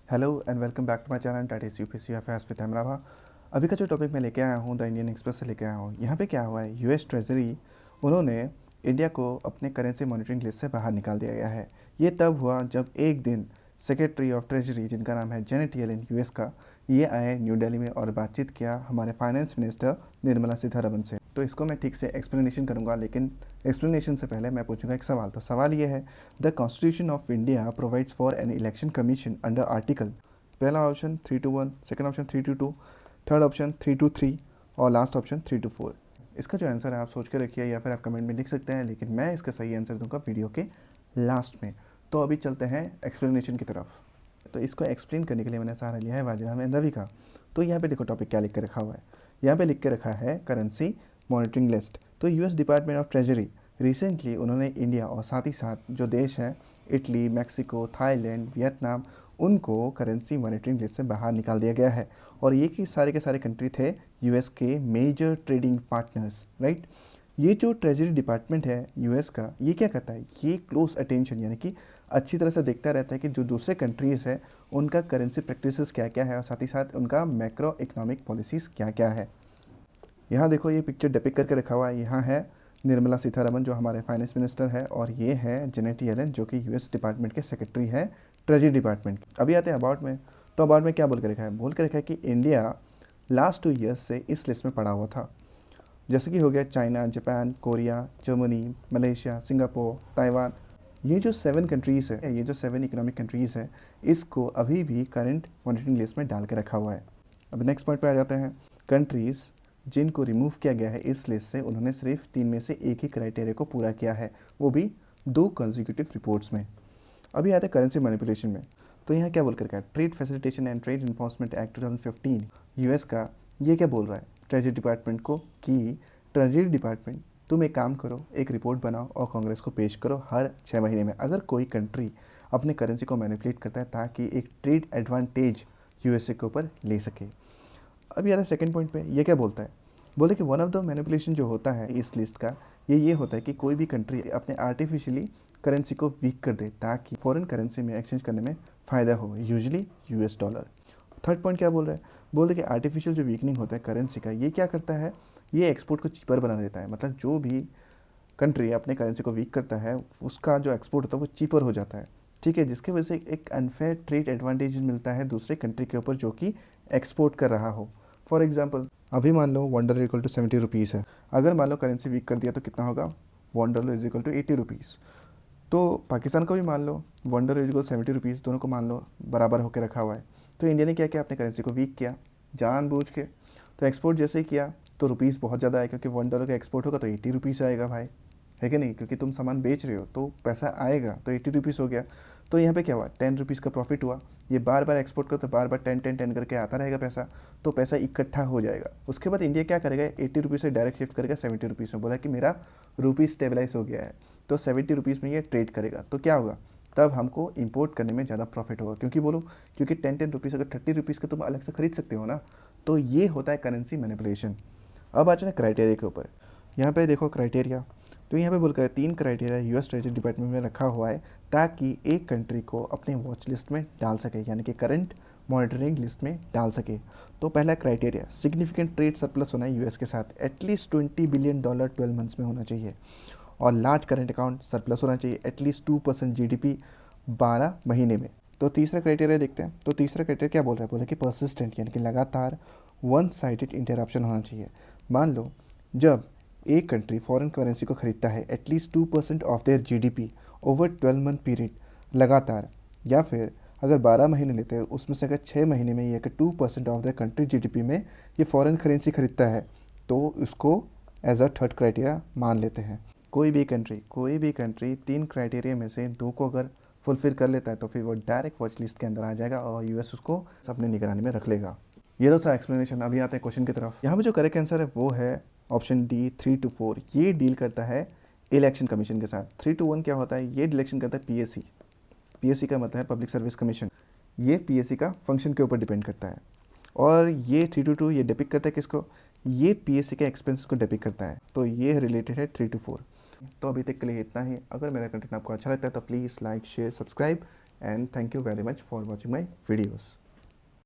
Hello and welcome back to my channel that is UPSC affairs with Amrabha. अभी का जो topic मैं लेके आया हूँ द इंडियन एक्सप्रेस से लेके आया हूँ। यहाँ पे क्या हुआ है, यूएस ट्रेजरी उन्होंने इंडिया को अपने करेंसी मॉनिटरिंग लिस्ट से बाहर निकाल दिया गया है। ये तब हुआ जब एक दिन सेक्रेटरी ऑफ ट्रेजरी जिनका नाम है जेनेट येलेन यूएस का, ये आए न्यू दिल्ली में और बातचीत किया हमारे फाइनेंस मिनिस्टर निर्मला सीतारमण से। तो इसको मैं ठीक से एक्सप्लेनेशन करूंगा, लेकिन एक्सप्लेनेशन से पहले मैं पूछूंगा एक सवाल। तो सवाल ये है, the constitution of India provides for an election commission under article, पहला option 3-1, second option 3-2, third option 3-3 और लास्ट ऑप्शन 3-4। इसका जो आंसर है आप सोच के रखिए या फिर आप कमेंट में लिख सकते हैं, लेकिन मैं इसका सही आंसर दूंगा वीडियो के लास्ट में। तो अभी चलते हैं एक्सप्लेनेशन की तरफ। तो इसको एक्सप्लेन करने के लिए मैंने सहारा लिया है वाजिराम एंड रवि का। तो यहाँ पे देखो टॉपिक क्या लिख के रखा हुआ है। यहाँ पे लिख के रखा है करेंसी मॉनिटरिंग लिस्ट। तो US department of treasury recently उन्होंने इंडिया और साथ ही साथ जो देश हैं इटली, मैक्सिको, थाईलैंड, वियतनाम, उनको करेंसी मॉनिटरिंग लिस्ट से बाहर निकाल दिया गया है। और ये कि सारे के सारे कंट्री थे यूएस के मेजर ट्रेडिंग पार्टनर्स, राइट। ये जो ट्रेजरी डिपार्टमेंट है यूएस का, ये क्या करता है, ये क्लोज अटेंशन यानी कि अच्छी तरह से देखता रहता है कि जो दूसरे कंट्रीज़ है उनका करेंसी प्रैक्टिसेस क्या क्या है और साथ ही साथ उनका मैक्रो इकोनॉमिक पॉलिसीज़ क्या क्या है। यहाँ देखो ये पिक्चर डिपिक्ट करके रखा हुआ है। यहाँ है निर्मला सीतारमण जो हमारे फाइनेंस मिनिस्टर है, और ये है जेनेट येलेन जो कि यूएस डिपार्टमेंट के सेक्रेटरी है ट्रेजरी डिपार्टमेंट। अभी आते हैं अबाउट में। तो अबाउट में क्या बोल के रखा है, बोल के रखा है कि इंडिया लास्ट 2 ईयर्स से इस लिस्ट में पड़ा हुआ था। जैसे कि हो गया China, Japan, Korea, Germany, Malaysia, Singapore, Taiwan. ये जो 7 कंट्रीज़ है, ये जो 7 इकोनॉमिक कंट्रीज़ है, इसको अभी भी करंट मॉनिटरिंग लिस्ट में डाल के रखा हुआ है। अब नेक्स्ट पॉइंट पे आ जाते हैं। कंट्रीज़ जिनको रिमूव किया गया है इस लिस्ट से, उन्होंने सिर्फ 3 में से एक ही क्राइटेरिया को पूरा किया है, वो भी 2 कंसेक्यूटिव रिपोर्ट्स में। अभी आते हैं करेंसी मैनिपुलेशन में। तो यहाँ क्या बोल कर रखा है, trade facilitation and trade enforcement act 2015 US का, ये क्या बोल रहा है ट्रेजरी डिपार्टमेंट को कि ट्रेजरी डिपार्टमेंट तुम एक काम करो, एक रिपोर्ट बनाओ और कांग्रेस को पेश करो हर 6 महीने में, अगर कोई कंट्री अपने करेंसी को मैनिपुलेट करता है ताकि एक ट्रेड एडवांटेज यूएसए के ऊपर ले सके। अभी आता है सेकंड पॉइंट पे, ये क्या बोलता है, बोले कि वन ऑफ द मैनिपुलेशन जो होता है इस लिस्ट का, ये होता है कि कोई भी कंट्री अपने आर्टिफिशियली करेंसी को वीक कर दे ताकि फॉरेन करेंसी में एक्सचेंज करने में फ़ायदा हो, usually US dollar. Third point क्या बोल रहा है, बोल रहे कि आर्टिफिशियल जो वीकनिंग होता है करेंसी का, ये क्या करता है, ये एक्सपोर्ट को चीपर बना देता है। मतलब जो भी कंट्री अपने करेंसी को वीक करता है उसका जो एक्सपोर्ट होता है वो चीपर हो जाता है, ठीक है, जिसकी वजह से एक अनफेयर ट्रेड एडवांटेज मिलता है दूसरे कंट्री के ऊपर जो कि एक्सपोर्ट कर रहा हो। फॉर एग्जाम्पल अभी मान लो $1 = 70 रुपीज़ है, अगर मान लो करेंसी वीक कर दिया तो कितना होगा, $1 = 80 रुपीज़। तो पाकिस्तान को भी मान लो $1 = 70 रुपीज़, दोनों को मान लो बराबर होकर रखा हुआ है। तो इंडिया ने क्या किया, अपने करेंसी को वीक किया जानबूझ के। तो एक्सपोर्ट जैसे ही किया तो रुपीज़ बहुत ज़्यादा आएगा, क्योंकि $1 का एक्सपोर्ट होगा तो 80 रुपीज़ आएगा भाई, है कि नहीं, क्योंकि तुम सामान बेच रहे हो तो पैसा आएगा, तो 80 रुपीज़ हो गया। तो यहाँ पे क्या हुआ, 10 रुपीज़ का प्रॉफिट हुआ। ये बार बार एक्सपोर्ट करो तो बार बार 10 करके आता रहेगा पैसा, तो पैसा इकट्ठा हो जाएगा। उसके बाद इंडिया क्या करेगा, 80 रुपीज़ से डायरेक्ट शिफ्ट करेगा 70 रुपीज़ में, बोला कि मेरा रुपीज़ स्टेबलाइज हो गया है, तो 70 रुपीज़ में ये ट्रेड करेगा। तो क्या होगा, तब हमको इंपोर्ट करने में ज़्यादा प्रॉफिट होगा, क्योंकि बोलो क्योंकि 10 रुपीज़ अगर 30 रुपीज़ का तुम अलग से खरीद सकते हो ना। तो ये होता है करेंसी मैनिपुलेशन। अब आ जाए क्राइटेरिया के ऊपर। यहाँ पे देखो क्राइटेरिया, तो यहाँ पे बोलकर 3 क्राइटेरिया यूएस ट्रेजरी डिपार्टमेंट में रखा हुआ है ताकि एक कंट्री को अपने वॉच लिस्ट में डाल सके, यानी कि करंट मॉनिटरिंग लिस्ट में डाल सके। तो पहला क्राइटेरिया, सिग्निफिकेंट ट्रेड सरप्लस होना है यूएस के साथ, एटलीस्ट $20 बिलियन 12 मंथ्स में होना चाहिए, और लार्ज करंट अकाउंट सरप्लस होना चाहिए, एटलीस्ट 2% जीडीपी 12 महीने में। तो तीसरा क्राइटेरिया देखते हैं। तो तीसरा क्राइटेरिया क्या बोल रहा है, बोले कि परसिस्टेंट यानी कि लगातार वन साइडेड इंटरप्शन होना चाहिए। मान लो जब एक कंट्री फॉरेन करेंसी को खरीदता है, at least 2% of their GDP over 12 month period लगातार, या फिर अगर 12 महीने लेते हैं उसमें से अगर 6 महीने में ये कि 2% ऑफ देयर कंट्री जीडीपी में ये फॉरेन करेंसी खरीदता है, तो उसको एज अ थर्ड क्राइटेरिया मान लेते हैं। कोई भी कंट्री 3 क्राइटेरिया में से 2 को अगर फुलफिल कर लेता है तो फिर वो डायरेक्ट वॉच लिस्ट के अंदर आ जाएगा और यूएस उसको अपने निगरानी में रख लेगा। ये तो था एक्सप्लेनेशन। अभी आते हैं क्वेश्चन की तरफ। यहाँ पे जो करेक्ट आंसर है वो है ऑप्शन डी 3-4। ये डील करता है इलेक्शन कमीशन के साथ। 3-1 क्या होता है, ये डिलेक्शन करता है पीएससी। पीएससी का मतलब है पब्लिक सर्विस कमीशन। ये पीएससी का फंक्शन के ऊपर डिपेंड करता है। और ये 3-2 ये डिपिक्ट करता है किसको, ये पीएससी के एक्सपेंस को डिपिक्ट करता है। तो ये रिलेटेड है 3-4। तो अभी तक के लिए इतना ही। अगर मेरा कंटेंट आपको अच्छा लगता है तो please like, share, subscribe and thank you very much for watching my videos.